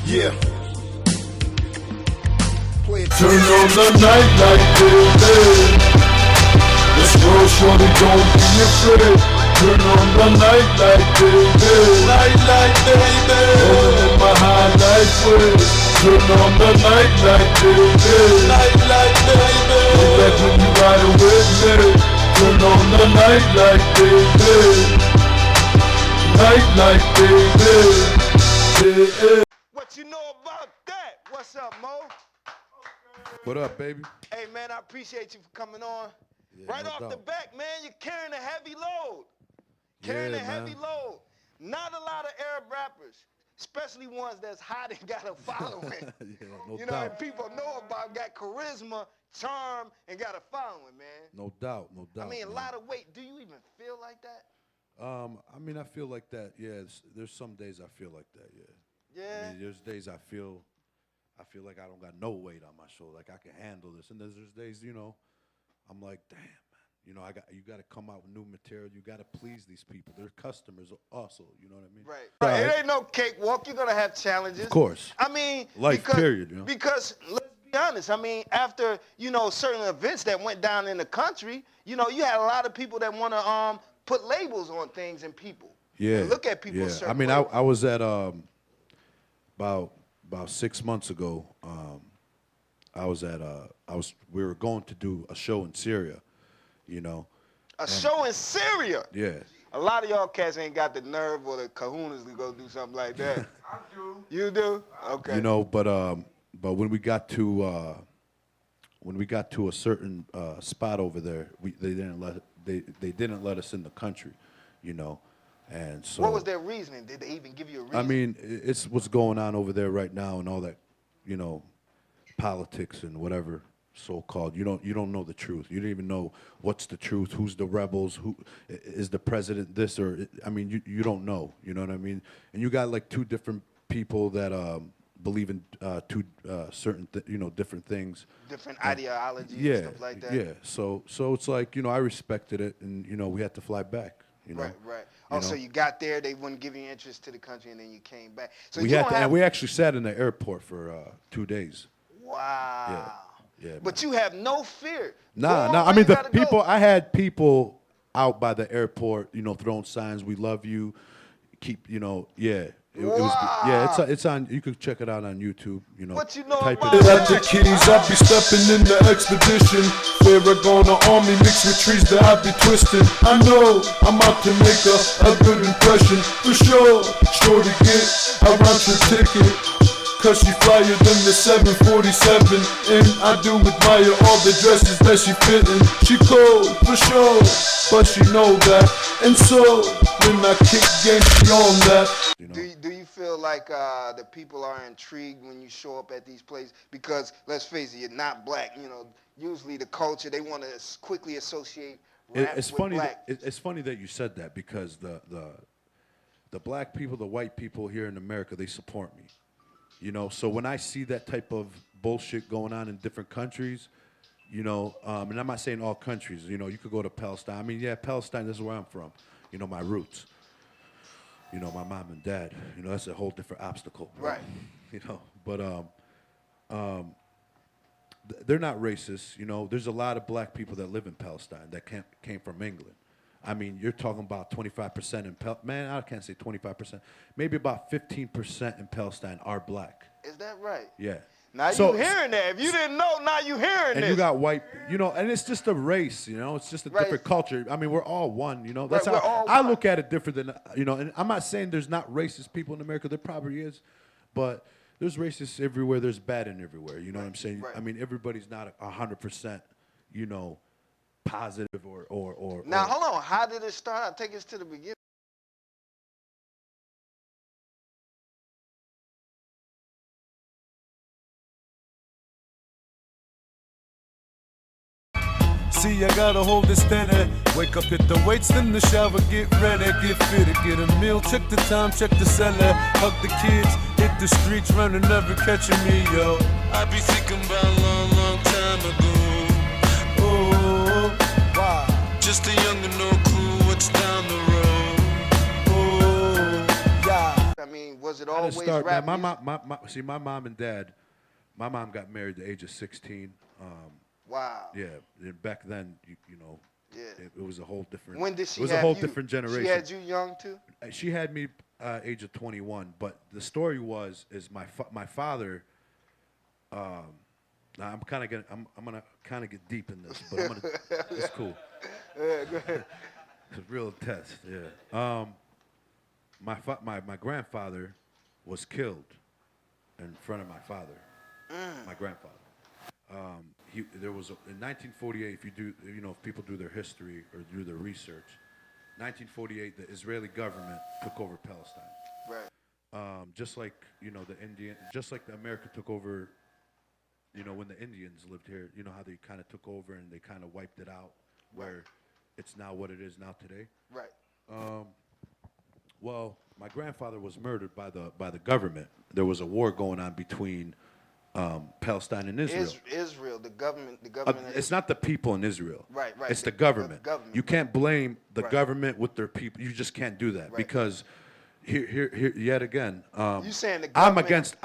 Yeah. Turn on the night light, baby. Let's roll, shorty, don't be afraid. Turn on the night light, baby. Night light, baby. Rolling in my high life way. Turn on the night light, baby. Night light, baby. Look like when you riding with me. Turn on the night light, baby. Night light, baby. Yeah. What you know about that? What's up, Mo? What up, baby? Hey, man, I appreciate you for coming on. Yeah, Right no off the doubt. back, man, you're carrying a heavy load. Carrying Yeah, a heavy man. load. Not a lot of Arab rappers, especially ones that's hot and got a following. Yeah, no You know, doubt. and people know about, got charisma, charm, and got a following, man. No doubt, no doubt. I mean, a man. lot of weight. Do you even feel like that? I mean, I feel like that. Yeah, there's some days I feel like that. Yeah. Yeah. I mean, there's days I feel like I don't got no weight on my shoulder, like I can handle this. And there's days, you know, I'm like, damn, man. You know, you got to come out with new material. You got to please these people. They're customers also. You know what I mean? Right. Right. It ain't no cakewalk. You're gonna have challenges. Of course. I mean, Life, because, period, you know? Because let's be honest. I mean, after certain events that went down in the country, you had a lot of people that want to put labels on things and people. Yeah. And look at people. Yeah. a certain I mean, way. I was at about 6 months ago. We were going to do a show in Syria. You know. A show in Syria. Yeah. A lot of y'all cats ain't got the nerve or the kahunas to go do something like that. I do. You do? Okay. You know, but when we got to a certain spot over there, they didn't let us in the country, you know, and so. What was their reasoning? Did they even give you a reason? I mean, it's what's going on over there right now and all that, you know, politics and whatever. So-called, you don't know the truth. You don't even know what's the truth. Who's the rebels? Who is the president? This or I mean, you don't know. You know what I mean? And you got like two different people that believe in certain different things. Different ideologies Yeah, and stuff like that. yeah. So it's like I respected it, and we had to fly back. You know? Right. Oh, so you got there, they wouldn't give you interest to the country, and then you came back. So and we actually sat in the airport for 2 days. Wow. Yeah, but you have no fear. Nah. Go I where mean, you the gotta people. go. I had people out by the airport, throwing signs. We love you. Keep, yeah. It was, yeah. It's on. You can check it out on YouTube. What you know type about it in. At the keys, I be stepping in the expedition. Farragon army mixed with trees that I be twisting. I know I'm out to make a good impression for sure. Shorty get a round trip ticket. Cause she flyer than the 747. And I do admire all the dresses that she fitting. She cold for sure, but she know that. And so when I kick game, she on that. Do you feel like the people are intrigued when you show up at these places? Because let's face it, you're not black. Usually the culture, they want to quickly associate rap It's with funny. black. It's funny that you said that because the black people, the white people here in America, they support me. So when I see that type of bullshit going on in different countries, and I'm not saying all countries, you could go to Palestine. I mean, yeah, Palestine, this is where I'm from, my roots. My mom and dad, that's a whole different obstacle. Bro. Right. But they're not racist, there's a lot of black people that live in Palestine that came from England. I mean, you're talking about 25% in man, I can't say 25%. Maybe about 15% in Palestine are black. Is that right? Yeah. Now you hearing that. If you didn't know, now you hearing and this. you got white, and it's just a race, it's just a different culture. I mean, we're all one, That's Right, how we're all I one. look at it different than, and I'm not saying there's not racist people in America. There probably is, but there's racists everywhere. There's bad in everywhere. You know what I'm saying? Right. I mean, everybody's not 100%, positive or. Now, hold on. How did it start? Take us to the beginning. See, I gotta hold it steady. Wake up, hit the weights, then the shower, get ready, get fitted, get a meal, check the time, check the cellar, hug the kids, hit the streets, running, never catching me, yo. I be thinking about a long, long time ago. Oh, wow. Just a young and no clue what's down the road. Oh, yeah. I mean, Was it I didn't always start, rap man. music? See, my mom and dad. My mom got married at the age of 16. Wow. Yeah, and back then, you know, Yeah. it was a whole different. When did she It was have a whole you? different generation. She had you young too? She had me age of 21. But the story is my father. Now I'm gonna kind of get deep in this, but it's cool. Yeah, go ahead. It's a real test. Yeah. My grandfather was killed in front of my father. My grandfather. There was in 1948. If people do their history or do their research, 1948, the Israeli government took over Palestine. Right. Just like just like the America took over. When the Indians lived here, you know how they kind of took over and they kind of wiped it out, where it's now what it is now today. Right. Well, my grandfather was murdered by the government. There was a war going on between Palestine and Israel. Israel, the government. It's not the people in Israel. Right. It's the government. government. You can't blame the Right. government with their people. You just can't do that because here yet again. You saying the I'm government? against.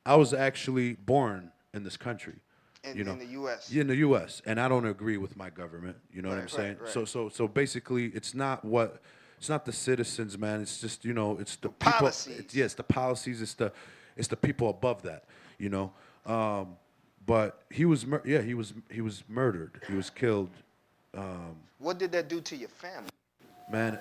I was actually born in this country. In the U.S. In the U.S. and I don't agree with my government. You know what I'm saying? Right. So basically, it's not the citizens, man. It's just it's the people. Policies. It's the policies. It's the people above that. But he was he was murdered. He was killed. What did that do to your family? Man,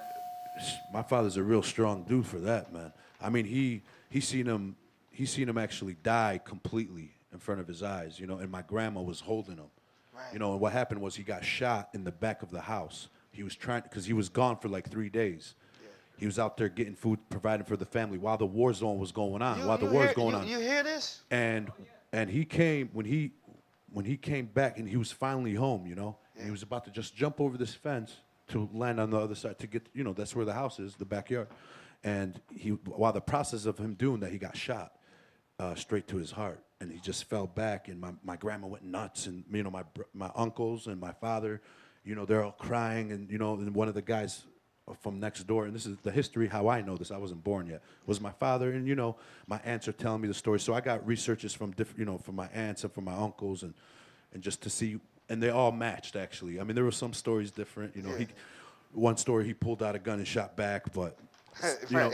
my father's a real strong dude for that, man. I mean, he seen him actually die completely in front of his eyes, and my grandma was holding him. Right. And what happened was he got shot in the back of the house. He was because he was gone for like 3 days. Yeah. He was out there getting food, providing for the family while the war zone was going on. You hear this? And he came when he came back and he was finally home, and he was about to just jump over this fence to land on the other side to get, that's where the house is, the backyard. And while the process of him doing that, he got shot straight to his heart, and he just fell back. And my grandma went nuts, and my uncles and my father, they're all crying, and and one of the guys from next door, and this is the history how I know this. I wasn't born yet. Was my father, and my aunts are telling me the story. So I got researches from different, from my aunts and from my uncles, and just to see, and they all matched actually. I mean, there were some stories different. One story he pulled out a gun and shot back, but. Right.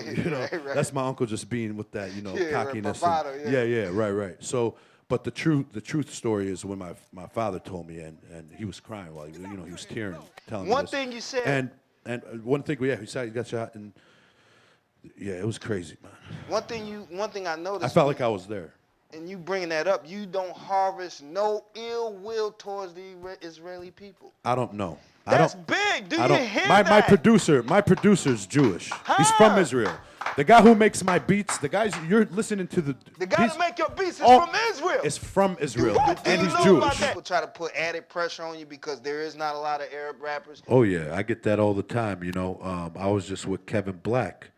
That's my uncle just being with that, cockiness. Bravado, Right. So, but the truth story is when my father told me, and he was crying while he was tearing, telling me One this. thing you said. And one thing, he said he got shot, and it was crazy, man. One thing I noticed. I felt like I was there. And you bringing that up, you don't harvest no ill will towards the Israeli people. I don't know. That's big. Do you hear my that? My producer's Jewish. He's from Israel. The guy who makes my beats, the guys you're listening to the guy that make your beats is from Israel. Is from Israel, What? and Do you he's know about Jewish. that? People try to put added pressure on you because there is not a lot of Arab rappers. Oh yeah, I get that all the time. I was just with Kevin Black.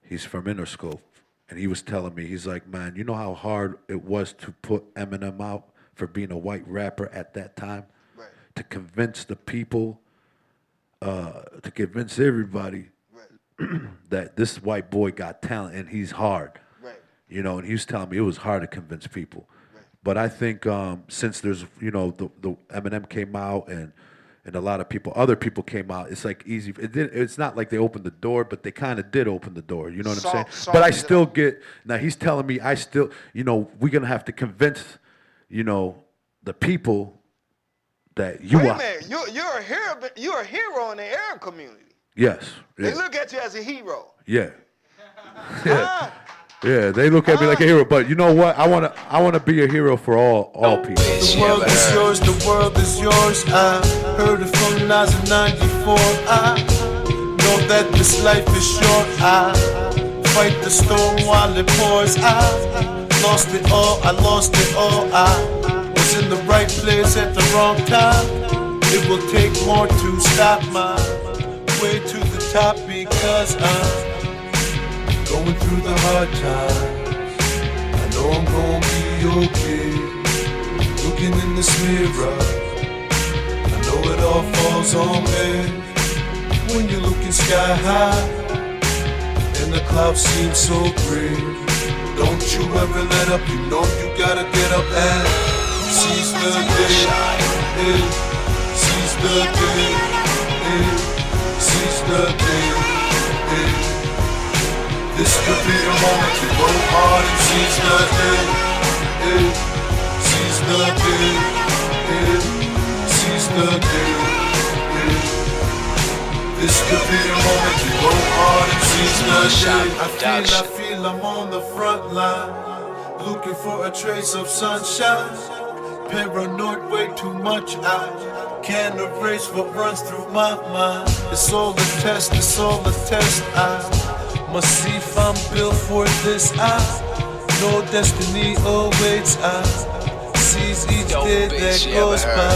He's from Interscope, and he was telling me, he's like, man, you know how hard it was to put Eminem out for being a white rapper at that time, Right. to convince the people, to convince everybody that this white boy got talent and he's hard. Right. And he was telling me it was hard to convince people. Right. But I think since there's, the Eminem came out and a lot of other people came out, it's like easy. It's not like they opened the door, but they kind of did open the door. You know what I'm saying? But I still get, now he's telling me we're going to have to convince, the people that you are. Wait a minute, you're a hero. You're a hero in the Arab community. Yes. They look at you as a hero. Yeah. Yeah, they look at me like a hero, but you know what? I wanna be a hero for all people. The world is yours, the world is yours. I heard it from Nas in 94. I know that this life is short. I fight the storm while it pours. I lost it all, I was in the right place at the wrong time. It will take more to stop my way to the top because I'm going through the hard times. I know I'm gonna be okay. Looking in this mirror, I know it all falls on me. When you're looking sky high when the clouds seem so gray. Don't you ever let up, you know you gotta get up and seize the day, seize the day, seize the day. This could be the moment to go hard and seize the day, seize the day, seize the day. This could be the moment to go hard and seize the day. I feel I'm on the front line, looking for a trace of sunshine. Paranoid way too much, I can't erase what runs through my mind. It's all a test, it's all a test. I must see if I'm built for this. I know destiny awaits. I seize each day that goes by.